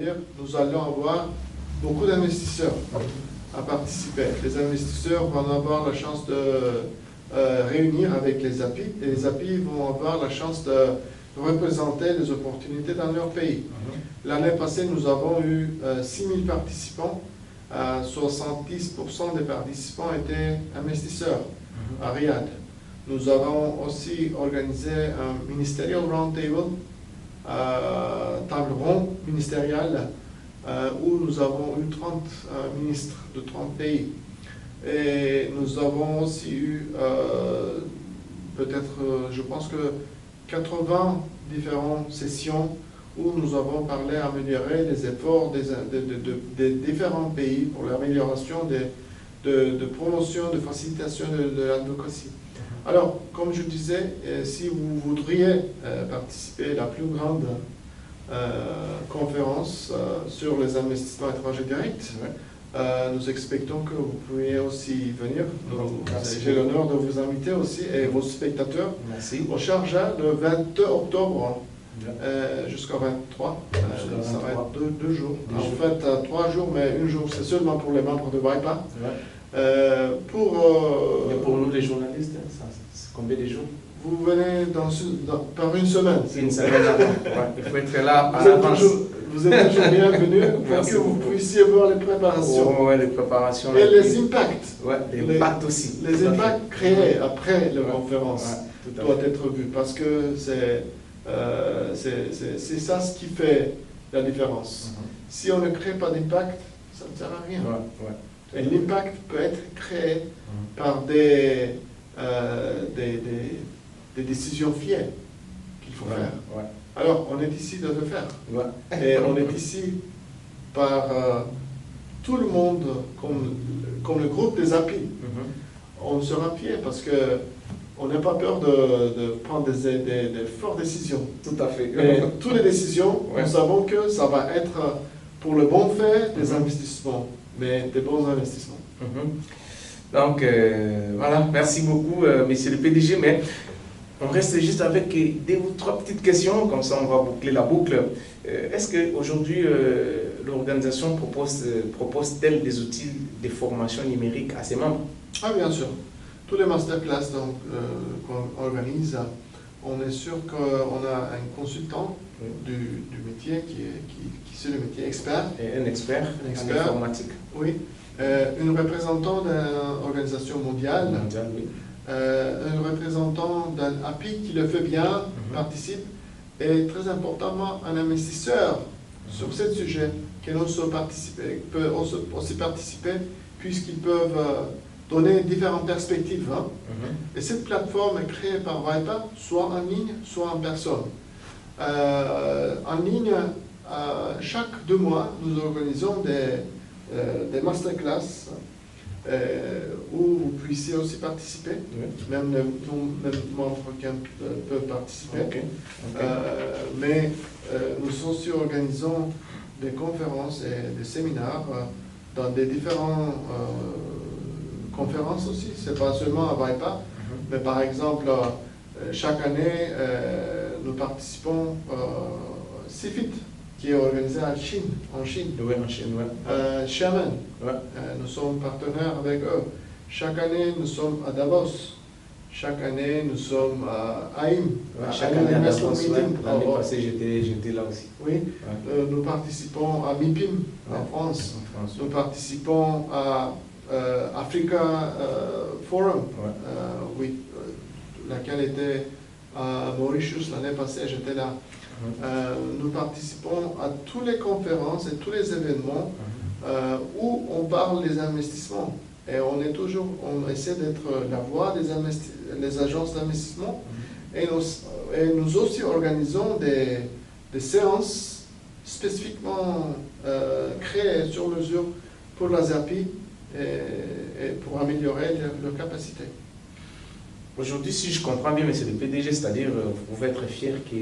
Nous allons avoir beaucoup d'investisseurs à participer. Les investisseurs vont avoir la chance de réunir avec les API et les API vont avoir la chance de représenter les opportunités dans leur pays. L'année passée, nous avons eu 6000 participants. 70% des participants étaient investisseurs à Riyad. Nous avons aussi organisé un ministerial roundtable, table ronde ministérielle, où nous avons eu 30 ministres de 30 pays. Et nous avons aussi eu peut-être, je pense que 80 différentes sessions où nous avons parlé d'améliorer les efforts des différents pays pour l'amélioration de promotion, de facilitation de l'advocacy. Alors, comme je disais, si vous voudriez participer à la plus grande conférence sur les investissements étrangers directs, nous expectons que vous pourriez aussi venir. J'ai l'honneur de vous inviter aussi et vos spectateurs. Merci. Au Sharjah le 22 octobre jusqu'au 23. Ça va être deux jours. En fait, 3 jours, mais 1 jour, c'est seulement pour les membres de WIPA. Mais pour nous, les journalistes, c'est combien de jours? Vous venez par une semaine. Une semaine avant. Il faut être là à l'avance. Vous êtes toujours bienvenus pour que vous puissiez voir les préparations. Ouais, les préparations. Et les impacts. Ouais, les impacts aussi. Les impacts créés après la conférence doivent être vus parce que c'est ça ce qui fait la différence. Si on ne crée pas d'impact, ça ne sert à rien. Et l'impact peut être créé par des décisions fières qu'il faut faire. Alors, on est ici de le faire. Et on est ici par tout le monde, comme le groupe des API. On sera fiers parce que on n'a pas peur de prendre des fortes décisions. Tout à fait. Et toutes les décisions, nous savons que ça va être pour le bon fait des investissements, mais des bons investissements. Donc, voilà, merci beaucoup, monsieur le PDG. Mais on reste juste avec 2 ou 3 petites questions, comme ça on va boucler la boucle. Est-ce qu'aujourd'hui, l'organisation propose-t-elle des outils de formation numérique à ses membres? Ah, bien sûr. Tous les masterclass qu'on organise, on est sûr qu'on a un consultant du métier qui c'est le métier expert. Et un expert en informatique. Oui. Un représentant d'une organisation mondiale. Oui. Un représentant d'un API qui le fait bien, participe. Et très importantement, un investisseur sur ce sujet qui peut aussi participer puisqu'ils peuvent donner différentes perspectives. Et cette plateforme est créée par WIPA, soit en ligne, soit en personne. En ligne, chaque 2 mois, nous organisons des masterclass où vous puissiez aussi participer. Même les membres qui peuvent participer. Mais nous aussi organisons des conférences et des séminaires dans des différentes conférences aussi. Ce n'est pas seulement à WIPA, mais par exemple, chaque année, nous participons à CIFIT, qui est organisé en Chine. Xiamen, nous sommes partenaires avec eux. Chaque année, nous sommes à Davos. Chaque année, nous sommes à AIM. Chaque année à Davos, l'année passée, j'étais là aussi. Oui, nous participons à MIPIM en France. Nous participons à Africa Forum, laquelle était à Mauritius l'année passée, j'étais là. Nous participons à toutes les conférences et tous les événements où on parle des investissements. Et on essaie d'être la voix des agences d'investissement. Et nous aussi organisons des séances spécifiquement créées sur mesure pour les API et pour améliorer leurs capacités. Aujourd'hui, si je comprends bien, monsieur le PDG, c'est-à-dire vous pouvez être fier que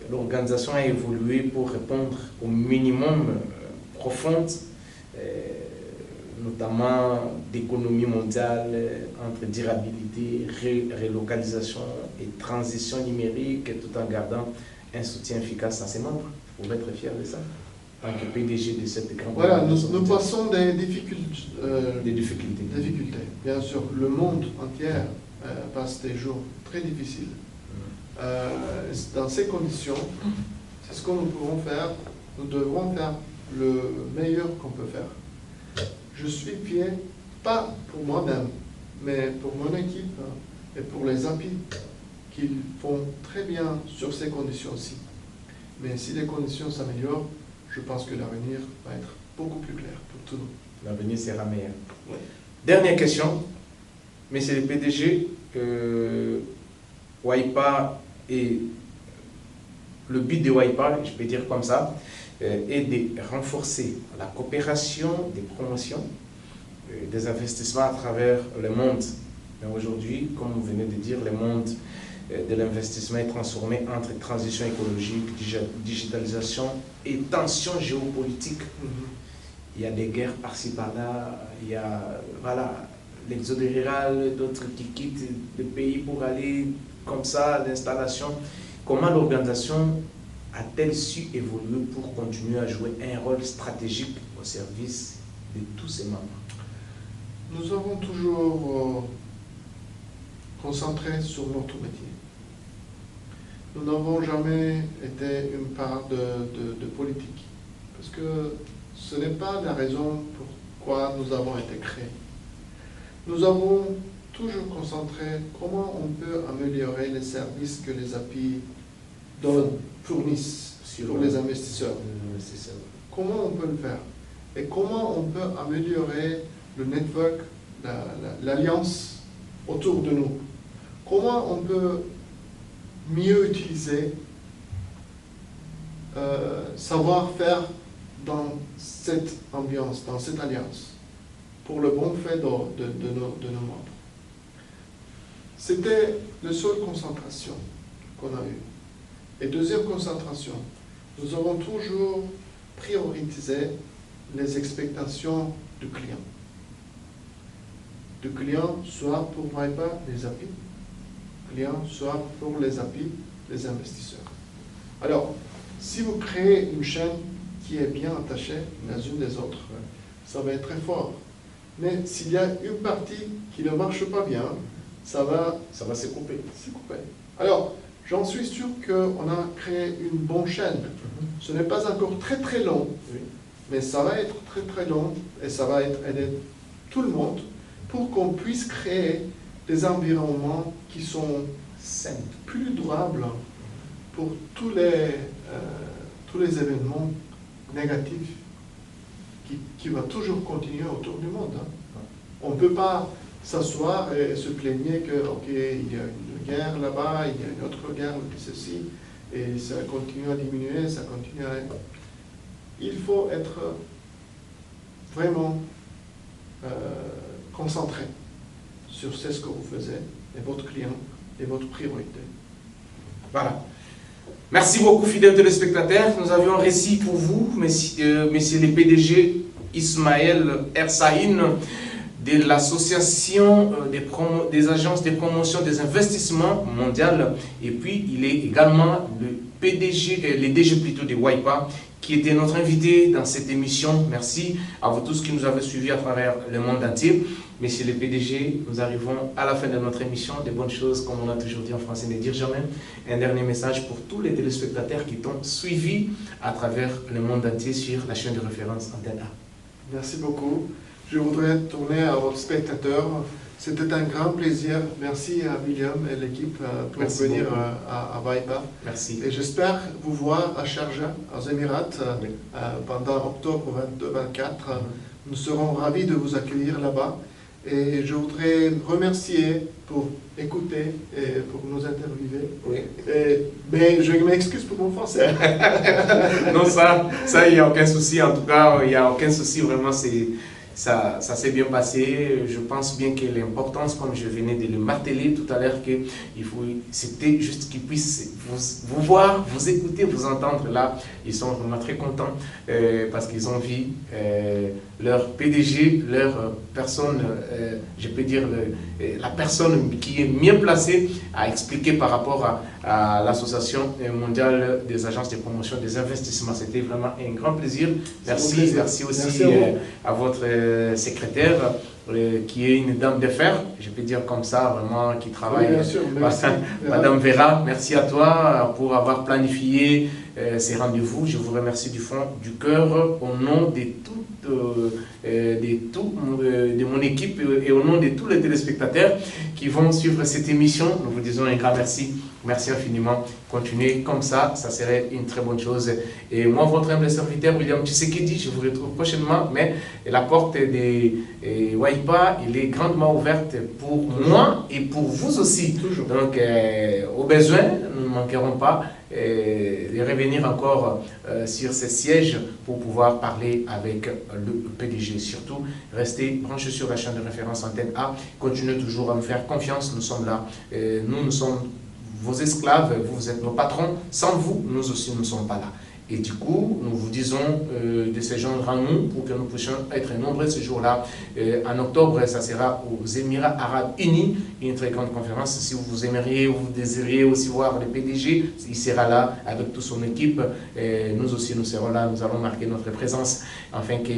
l'organisation a évolué pour répondre au minimum profond, notamment d'économie mondiale, entre durabilité, relocalisation et transition numérique, tout en gardant un soutien efficace à ses membres. pouvez être fier de ça, en tant que PDG de cette grande Voilà, organisation nous mondiale. passons des difficultés. Des difficultés. Bien sûr, le monde entier passe des jours très difficiles. Dans ces conditions, c'est ce que nous pouvons faire. Nous devrons faire le meilleur qu'on peut faire. Je suis fier, pas pour moi-même, mais pour mon équipe et pour les API qu'ils font très bien sur ces conditions-ci. Mais si les conditions s'améliorent, je pense que l'avenir va être beaucoup plus clair pour tout le monde. L'avenir sera meilleur. Oui. Dernière question, Monsieur le PDG, WIPA et le but de WIPA, je peux dire comme ça, est de renforcer la coopération des promotions, des investissements à travers le monde. Mais aujourd'hui, comme vous venez de dire, le monde de l'investissement est transformé entre transition écologique, digitalisation et tensions géopolitiques. Il y a des guerres par-ci par-là, il y a voilà, l'exode rural, d'autres qui quittent le pays pour aller comme ça, l'installation. Comment l'organisation a-t-elle su évoluer pour continuer à jouer un rôle stratégique au service de tous ses membres? Nous avons toujours concentré sur notre métier. Nous n'avons jamais été une part de politique, parce que ce n'est pas la raison pourquoi nous avons été créés. Nous avons toujours concentré comment on peut améliorer les services que les API fournissent pour les investisseurs. Comment on peut le faire? Et comment on peut améliorer le network, l'alliance autour de nous? Comment on peut mieux utiliser savoir-faire dans cette ambiance, dans cette alliance, pour le bon fait de nos membres. C'était la seule concentration qu'on a eue. Et deuxième concentration, nous avons toujours priorisé les expectations du client. Du client, soit pour WIPA, les API, client, soit pour les API, les investisseurs. Alors, si vous créez une chaîne qui est bien attachée les unes des autres, ça va être très fort. Mais s'il y a une partie qui ne marche pas bien, ça va se couper. Alors, j'en suis sûr qu'on a créé une bonne chaîne. Ce n'est pas encore très très long, mais ça va être très très long et ça va aider tout le monde pour qu'on puisse créer des environnements qui sont sains, plus durables pour tous les événements négatifs qui vont toujours continuer autour du monde. On ne peut pas s'asseoir et se plaigner que, ok, il y a une guerre là-bas, il y a une autre guerre, ceci, et ça continue à diminuer, ça continue à... Il faut être vraiment concentré sur ce que vous faites, et votre client, et votre priorité. Voilà. Merci beaucoup, fidèles téléspectateurs. Nous avions un récit pour vous, messieurs les PDG Ismaël Ersaïn, de l'association des agences de promotion des investissements mondiales, et puis il est également le DG plutôt de WIPA, qui était notre invité dans cette émission. Merci à vous tous qui nous avez suivis à travers le monde entier. Messieurs les PDG, nous arrivons à la fin de notre émission. Des bonnes choses, comme on a toujours dit en français, ne dire jamais. Un dernier message pour tous les téléspectateurs qui t'ont suivi à travers le monde entier sur la chaîne de référence Antenne A. Merci beaucoup. Je voudrais tourner à votre spectateur. C'était un grand plaisir. Merci à William et l'équipe pour venir à WIPA. Merci. Et j'espère vous voir à Sharjah, aux Émirats, pendant octobre 22-24. Nous serons ravis de vous accueillir là-bas. Et je voudrais remercier pour écouter et pour nous interviewer. Oui. Mais je m'excuse pour mon français. Non, ça, il n'y a aucun souci. En tout cas, il n'y a aucun souci. Vraiment, ça s'est bien passé. Je pense bien que l'importance, comme je venais de le marteler tout à l'heure, c'était juste qu'ils puissent vous voir, vous écouter, vous entendre là. Ils sont vraiment très contents parce qu'ils ont vu leur PDG, leur personne, je peux dire la personne qui est mieux placée à expliquer par rapport à l'Association mondiale des agences de promotion des investissements. C'était vraiment un grand plaisir. Merci, merci aussi à votre secrétaire, qui est une dame de fer, je peux dire comme ça, vraiment, qui travaille. Oui, bien sûr, merci. Madame Vera, merci à toi pour avoir planifié ces rendez-vous. Je vous remercie du fond du cœur au nom de mon équipe et au nom de tous les téléspectateurs qui vont suivre cette émission. Nous vous disons un grand merci. Merci infiniment. Continuez comme ça serait une très bonne chose. Et moi, votre humble serviteur, William Tshisekedi, je vous retrouve prochainement, mais la porte des WAIPA, elle est grandement ouverte pour moi et pour vous aussi. Toujours. Donc, au besoin, nous ne manquerons pas de revenir encore sur ces sièges pour pouvoir parler avec le PDG. Surtout, restez branchés sur la chaîne de référence Antenne A. Continuez toujours à nous faire confiance. Nous sommes là. Nous sommes vos esclaves, vous êtes nos patrons. Sans vous, nous aussi, nous ne sommes pas là. Et du coup, nous vous disons de se joindre à nous pour que nous puissions être nombreux ce jour-là. En octobre, ça sera aux Émirats Arabes Unis, une très grande conférence. Si vous aimeriez ou vous désiriez aussi voir le PDG, il sera là avec toute son équipe. Nous aussi, nous serons là, nous allons marquer notre présence, afin que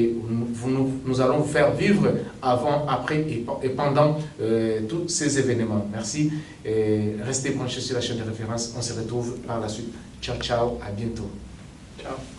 nous allons vous faire vivre avant, après et pendant tous ces événements. Merci. Restez branchés sur la chaîne de référence. On se retrouve par la suite. Ciao, ciao, à bientôt. Ciao.